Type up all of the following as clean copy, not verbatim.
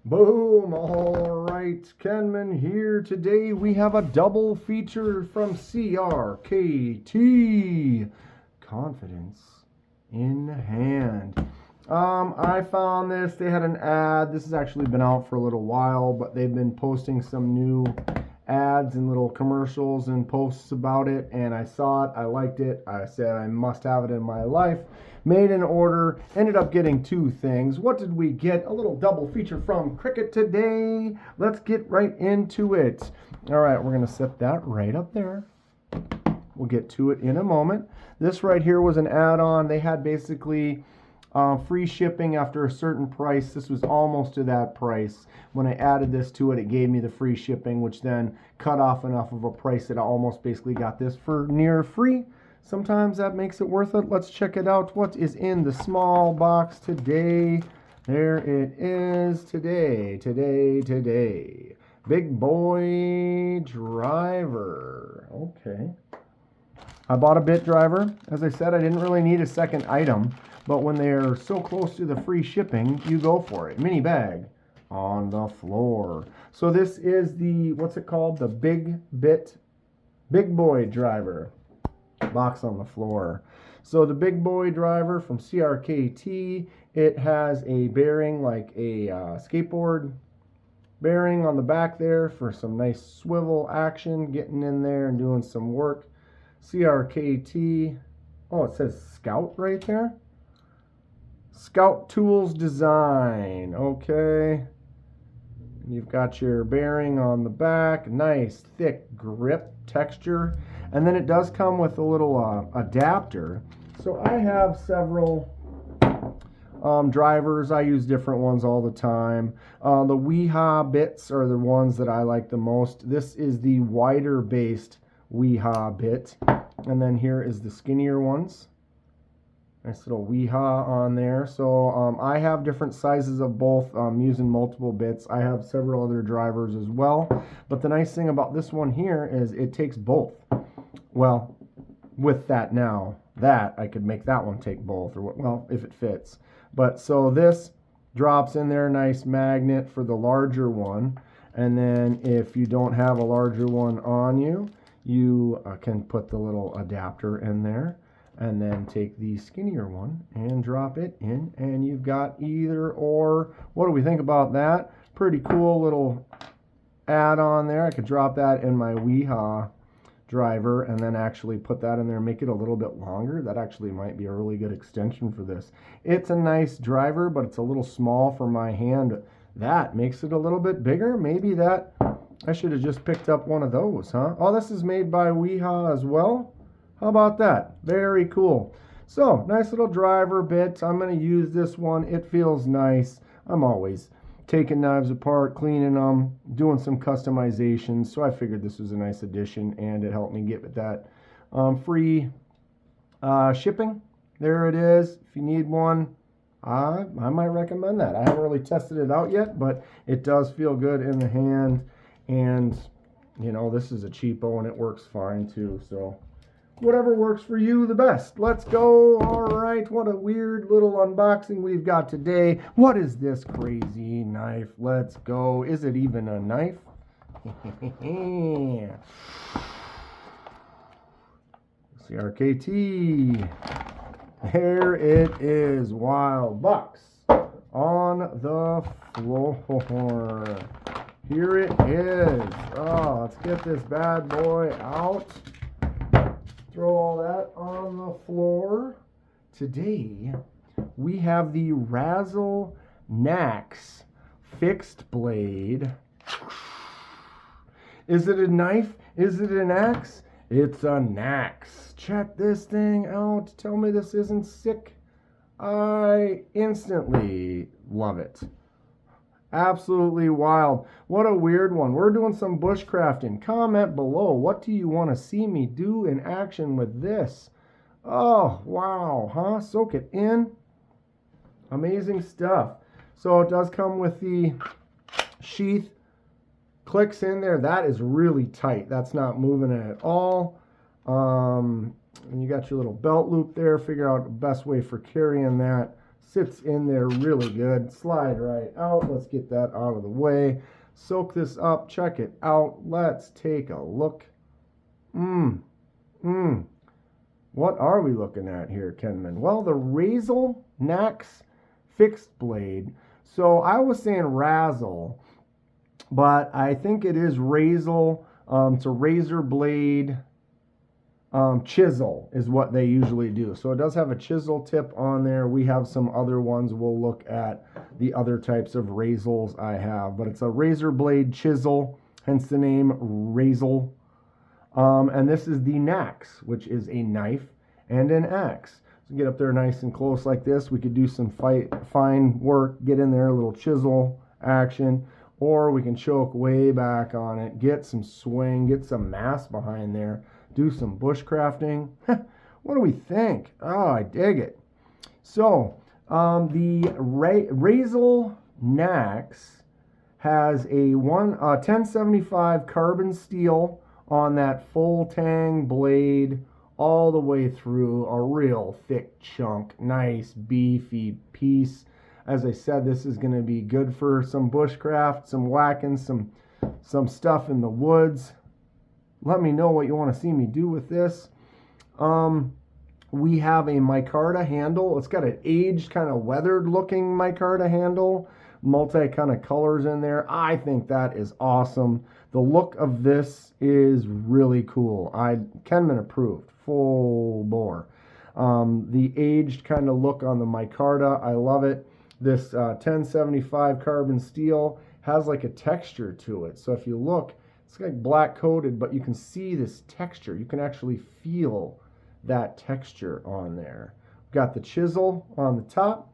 Boom! All right, Kenman here. Today we have a double feature from CRKT. Confidence in hand. I found this. They had an ad. This has actually been out for a little while, but they've been posting some new ads and little commercials and posts about it, and I saw it. I liked it. I said I must have it in my life. Made an order, ended up getting two things. What did we get? A little double feature from Cricut today. Let's get right into it. All right, we're going to set that right up there. We'll get to it in a moment. This right here was an add-on. They had basically free shipping after a certain price. This was almost to that price. When I added this to it, it gave me the free shipping, which then cut off enough of a price that I almost basically got this for near free. Sometimes that makes it worth it. Let's check it out. What is in the small box today? There it is today. Big boy driver. Okay. I bought a bit driver. As I said, I didn't really need a second item, but when they're so close to the free shipping, you go for it. Mini bag on the floor. So this is the, what's it called? The big boy driver. Box on the floor. So the big boy driver from CRKT, it has a bearing like a skateboard bearing on the back there for some nice swivel action, getting in there and doing some work. CRKT, oh, it says Scout right there. Scout Tools Design, okay. You've got your bearing on the back, nice thick grip texture. And then it does come with a little adapter. So I have several drivers. I use different ones all the time. The Weeha bits are the ones that I like the most. This is the wider based Weeha bit. And then here is the skinnier ones. Nice little Weeha on there. So I have different sizes of both. Using multiple bits. I have several other drivers as well. But the nice thing about this one here is it takes both. Well, with that now, that I could make that one take both, or well, if it fits. But so this drops in there, nice magnet for the larger one. And then if you don't have a larger one on you, you can put the little adapter in there and then take the skinnier one and drop it in, and you've got either or. What do we think about that? Pretty cool little add-on there. I could drop that in my Weeha driver and then actually put that in there and make it a little bit longer. That actually might be a really good extension for this. It's a nice driver, but it's a little small for my hand. That makes it a little bit bigger. Maybe that I should have just picked up one of those, huh? Oh, this is made by Weeha as well. How about that? Very cool. So, nice little driver bit. I'm going to use this one. It feels nice. I'm always taking knives apart, cleaning them, doing some customizations. So I figured this was a nice addition, and it helped me get with that free shipping. There it is. If you need one, I might recommend that. I haven't really tested it out yet, but it does feel good in the hand. And, you know, this is a cheapo, and it works fine too. So whatever works for you the best. Let's go. All right, what a weird little unboxing we've got today. What is this crazy knife? Let's go. Is it even a knife? CRKT. There it is. Wild box on the floor. Here it is. Oh, let's get this bad boy out. Throw all that on the floor. Today, we have the Razel Nax Fixed Blade. Is it a knife? Is it an axe? It's a Nax. Check this thing out. Tell me this isn't sick. I instantly love it. Absolutely wild. What a weird one. We're doing some bushcrafting. Comment below. What do you want to see me do in action with this? Oh, wow. Huh? Soak it in. Amazing stuff. So it does come with the sheath. Clicks in there. That is really tight. That's not moving at all. And you got your little belt loop there. Figure out the best way for carrying that Sits in there really good. Slide right out. Let's get that out of the way. Soak this up. Check it out. Let's take a look. What are we looking at here, Kenman? Well, the Razel Nax Fixed Blade. So I was saying Razel, but I think it is Razel. It's a razor blade chisel is what they usually do. So it does have a chisel tip on there. We have some other ones. We'll look at the other types of Razels I have, but it's a razor blade chisel, hence the name Razel. And this is the Nax, which is a knife and an axe. So get up there nice and close like this. We could do some fine work, get in there, a little chisel action, or we can choke way back on it, get some swing, get some mass behind there, do some bushcrafting. What do we think? Oh, I dig it. So the Razel Nax has a 1075 carbon steel on that full tang blade all the way through, a real thick chunk, nice beefy piece. As I said, this is going to be good for some bushcraft, some whacking, some stuff in the woods. Let me know what you want to see me do with this. We have a micarta handle. It's got an aged, kind of weathered looking micarta handle. Multi kind of colors in there. I think that is awesome. The look of this is really cool. Kenman approved, full bore. The aged kind of look on the micarta, I love it. This 1075 carbon steel has like a texture to it. So if you look, it's like black coated, but you can see this texture. You can actually feel that texture on there. We've got the chisel on the top.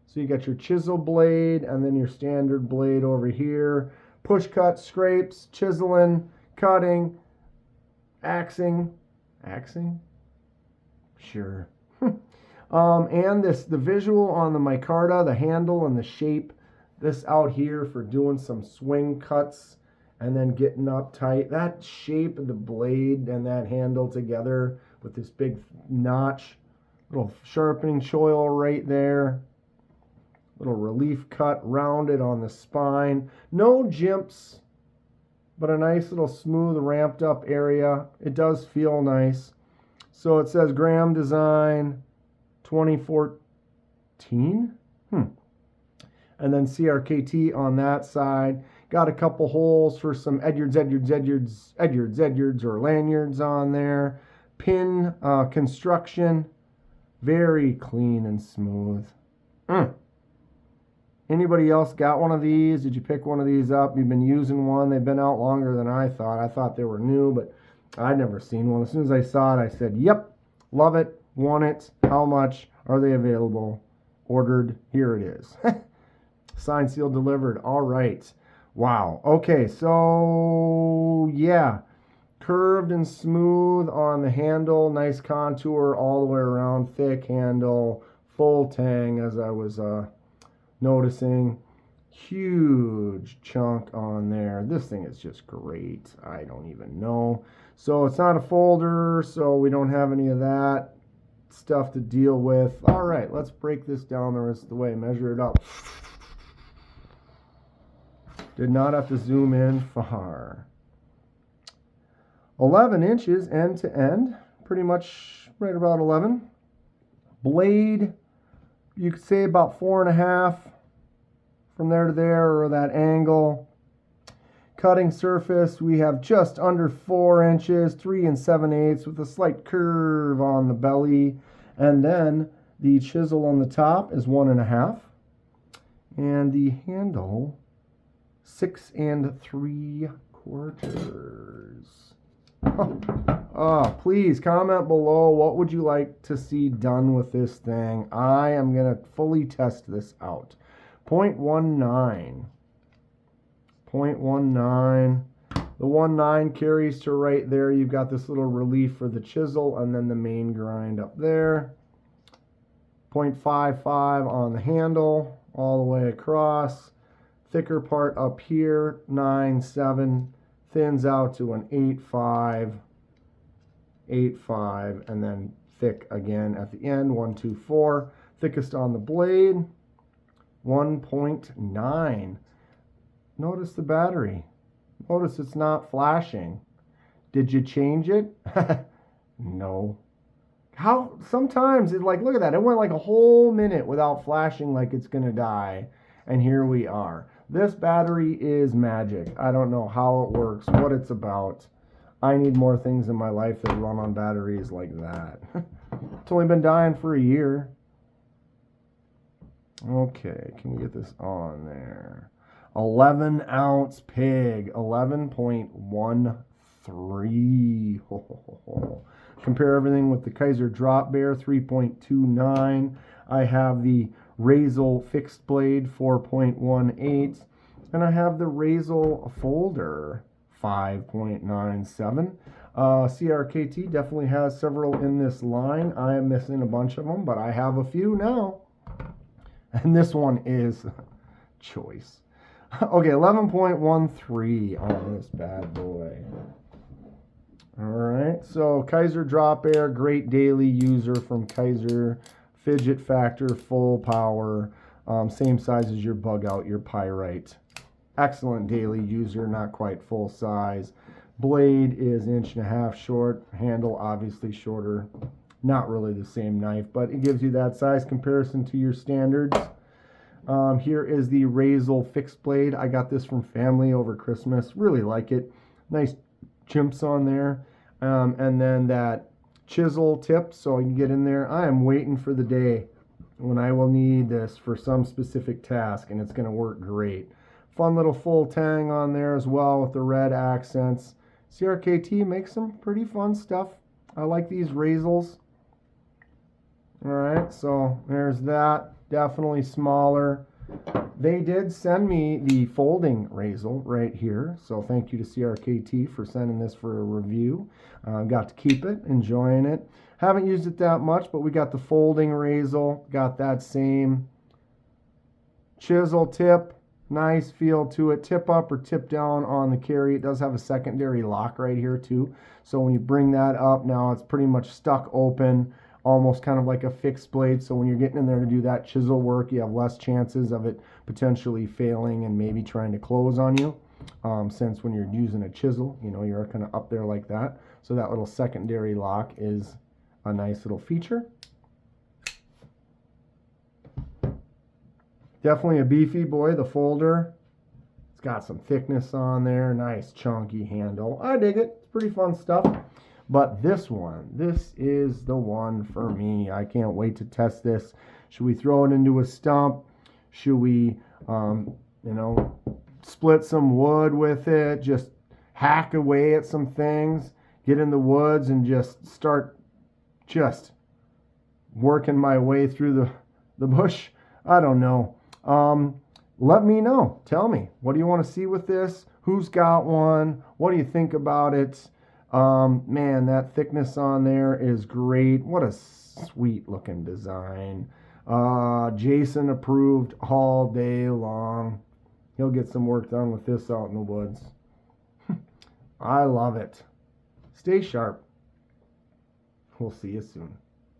So you got your chisel blade and then your standard blade over here. Push cut, scrapes, chiseling, cutting, axing. Axing? Sure. And the visual on the micarta, the handle and the shape, this out here for doing some swing cuts and then getting up tight. That shape of the blade and that handle together with this big notch, little sharpening choil right there. Little relief cut, rounded on the spine. No jimps, but a nice little smooth ramped up area. It does feel nice. So it says Graham Design 2014. And then CRKT on that side. Got a couple holes for some Edyards or lanyards on there. Pin construction. Very clean and smooth. Anybody else got one of these? Did you pick one of these up? You've been using one. They've been out longer than I thought. I thought they were new, but I'd never seen one. As soon as I saw it, I said, yep, love it, want it. How much? Are they available? Ordered. Here it is. Signed, sealed, delivered. All right. Wow. Okay, so yeah. Curved and smooth on the handle. Nice contour all the way around. Thick handle. Full tang, as I was noticing. Huge chunk on there. This thing is just great. I don't even know. So it's not a folder, so we don't have any of that stuff to deal with. All right, let's break this down the rest of the way. Measure it up. Did not have to zoom in far. 11 inches end to end. Pretty much right about 11. Blade, you could say about 4.5 from there to there, or that angle. Cutting surface, we have just under 4 inches, 3 7/8 with a slight curve on the belly. And then the chisel on the top is 1.5. And the handle, 6 3/4. Oh, please comment below. What would you like to see done with this thing? I am going to fully test this out. 0.19. 0.19. The 1.9 carries to right there. You've got this little relief for the chisel and then the main grind up there. 0.55 on the handle all the way across. Thicker part up here, 9.7. Thins out to an 8.5, 8.5, and then thick again at the end, 1.24. Thickest on the blade, 1.9. Notice the battery. Notice it's not flashing. Did you change it? No. How sometimes it like, look at that. It went like a whole minute without flashing like it's going to die. And here we are. This battery is magic. I don't know how it works, what it's about. I need more things in my life that run on batteries like that. It's only been dying for a year. Okay, can we get this on there? 11-ounce pig, 11.13. Compare everything with the Kaiser Drop Bear, 3.29. I have the Razel Fixed Blade, 4.18. And I have the Razel Folder, 5.97. CRKT definitely has several in this line. I am missing a bunch of them, but I have a few now. And this one is choice. Okay, 11.13 on this bad boy. All right, so Kaiser Drop Air, great daily user from Kaiser. Fidget factor, full power, same size as your bug out, your pyrite. Excellent daily user, not quite full size. Blade is 1.5 inches short. Handle obviously shorter. Not really the same knife, but it gives you that size comparison to your standards. Here is the Razel Fixed Blade. I got this from family over Christmas. Really like it. Nice chimps on there. And then that chisel tip so you can get in there. I am waiting for the day when I will need this for some specific task, and it's going to work great. Fun little full tang on there as well with the red accents. CRKT makes some pretty fun stuff. I like these Razels. Alright, so there's that. Definitely smaller. They did send me the folding Razel right here, so thank you to CRKT for sending this for a review. Got to keep it, enjoying it. Haven't used it that much, but we got the folding Razel, got that same chisel tip, nice feel to it. Tip up or tip down on the carry. It does have a secondary lock right here too, so when you bring that up, now it's pretty much stuck open, almost kind of like a fixed blade. So when you're getting in there to do that chisel work, you have less chances of it potentially failing and maybe trying to close on you. Since when you're using a chisel, you know, you're kind of up there like that. So that little secondary lock is a nice little feature. Definitely a beefy boy, the folder. It's got some thickness on there. Nice chunky handle. I dig it. It's pretty fun stuff. But this one, this is the one for me. I can't wait to test this. Should we throw it into a stump? Should we, split some wood with it? Just hack away at some things? Get in the woods and just start just working my way through the bush? I don't know. Let me know. Tell me. What do you want to see with this? Who's got one? What do you think about it? Man, that thickness on there is great. What a sweet looking design. Jason approved all day long. He'll get some work done with this out in the woods. I love it. Stay sharp. We'll see you soon.